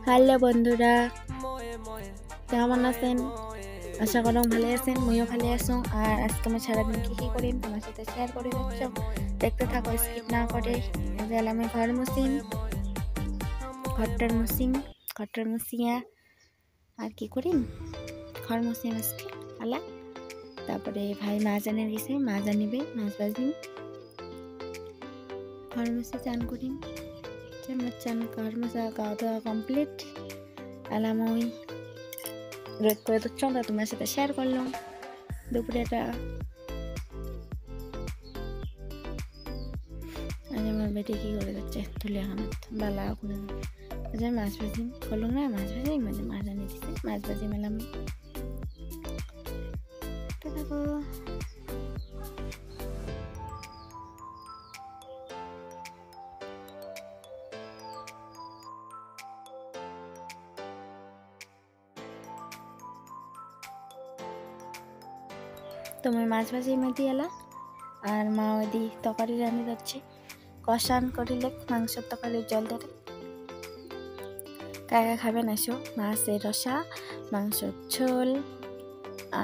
Hello বন্ধুরা, কেমন আছেন? আশা করুন ভালো আছেন, মইও ভালো আছো। আর আজকে আমি সারাদিন কি করিম তোমার সাথে শেয়ার করে যাচ্ছ, দেখতে থাকো স্কিপ না করে। আমি ঘর ঘরটার মুসিয়া আর কি করিম, ঘর মুসিম আজকে আলা। তারপরে ভাই মাছ আনে গেছে, মাছ আনিবে, মাছ ভাজিম, ঘর মুসি চান করিম। চান ঘর মুসা খাওয়া দাওয়া কমপ্লিট। আলাম ওই রোদ করে তো চন্দ্র তোমার সাথে শেয়ার করলাম দুপুরেটা। আজ আমার বেটি কি করে যাচ্ছে তুলে হামত বালা করে মাছ ভাজি করলো না, মাছ ভাজি মাঝে মাছ আনি দিচ্ছে, মাছ ভাজি মেলাম। দেখো তোমার মাছ ভাজি মেদি এলা আর মা ওদি তরকারি রান্না যাচ্ছে, কষান করিলে মাংসের তরকারির জল ধরে। কাকা খাবেন আসো, মাছের রসা, মাংসের ঝোল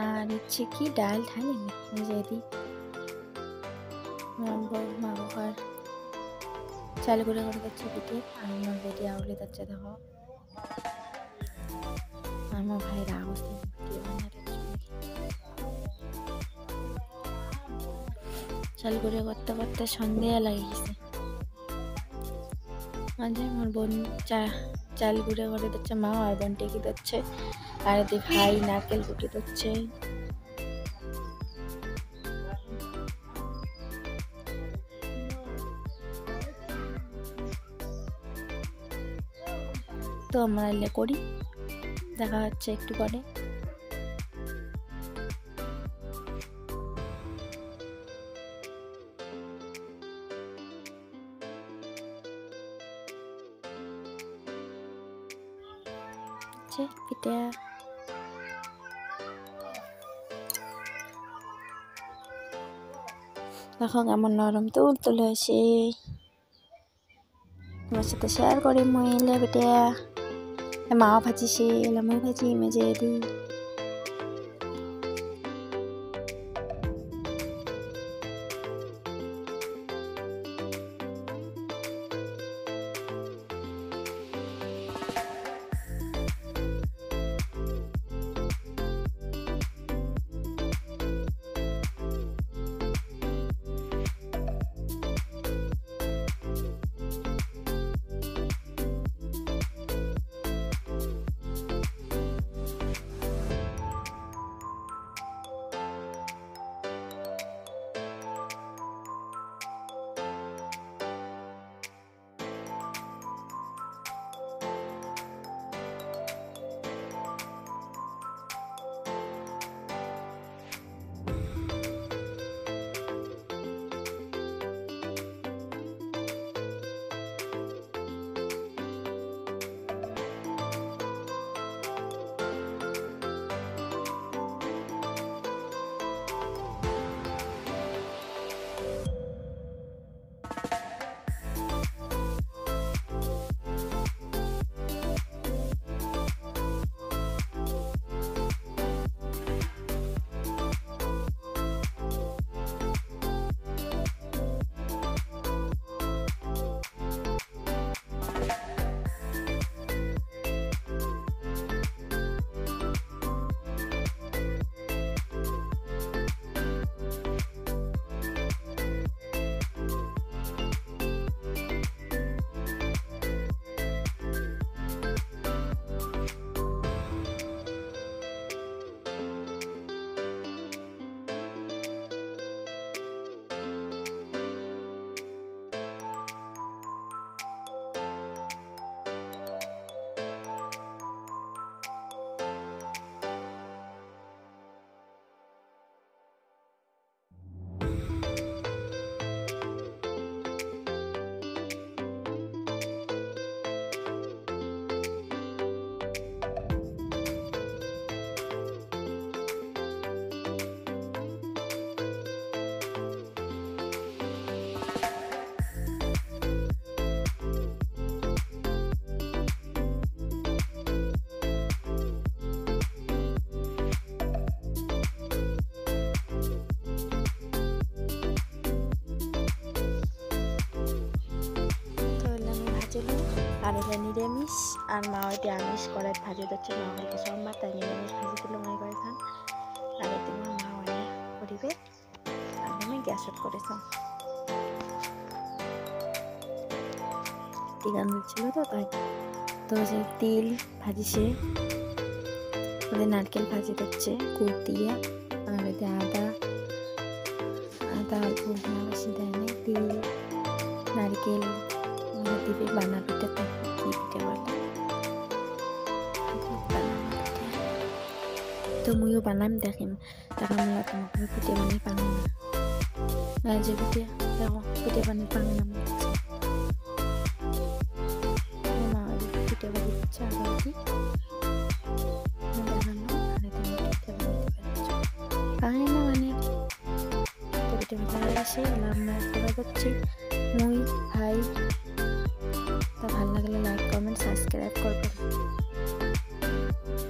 আর হচ্ছে কি ডাল ঢালি নিজে দিই। মা বাবার চাল করে যাচ্ছে দিকে, আর আমার বেটি আউলে যাচ্ছে। দেখো আমার ভাইয়ের অবস্থা চাল করে করতে করতে সন্ধ্যা লাগে গেছে। মাঝে আমার বোন চাল গুঁড়ে করে দিচ্ছে, মা আর বোন টেকি দিচ্ছে, আর এতে ভাই নারকেল কুটি দিচ্ছে। তো আমরা এলে করি, দেখা হচ্ছে একটু পরে। পিঠা দেখো কেমন নরম তুলে আসে, তোমার সাথে শেয়ার করি। মহিলা পিঠা মা ভাজিছে, মই ভাজি মেজে দিই। আর এটা নিরামিষ আর মা ওইটা আমিষ করে ভাজি দিচ্ছে মা ওইটা সোমবার তাই নিরামিষ ভাজি দিল মনে করে খান আর এতে মা ওইটা করিবে আর আমি গ্যাসত করেছ গান দিচ্ছিল তো তাই তো যে তিল ভাজিছে ওদের নারকেল ভাজি দিচ্ছে গুড় দিয়ে আর এতে আদা গুড় না বেশি দেয় না তিল নারকেল দিবে বানা পিঠা থাকবে কি পিঠা বলে তো মুইও বানাম দেখিম তারা আমরা তোমাকে পিঠে বানিয়ে পাঙ্গাম না যে পিঠে দেখো পিঠে বানিয়ে পাঙ্গাম মা পিঠে বানিয়ে দিচ্ছে আগে কি দেখানো আর তুমি পিঠে বানাতে পারছো পাঙ্গাই না মানে তো পিঠে বানিয়ে আসে আমরা করা করছি মুই ভাই তা ভালো লাগলে লাইক কমেন্ট সাবস্ক্রাইব করবেন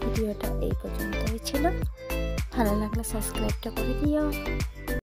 ভিডিওটা এই পর্যন্তই ছিল ভালো লাগলে সাবস্ক্রাইবটা করে দিও।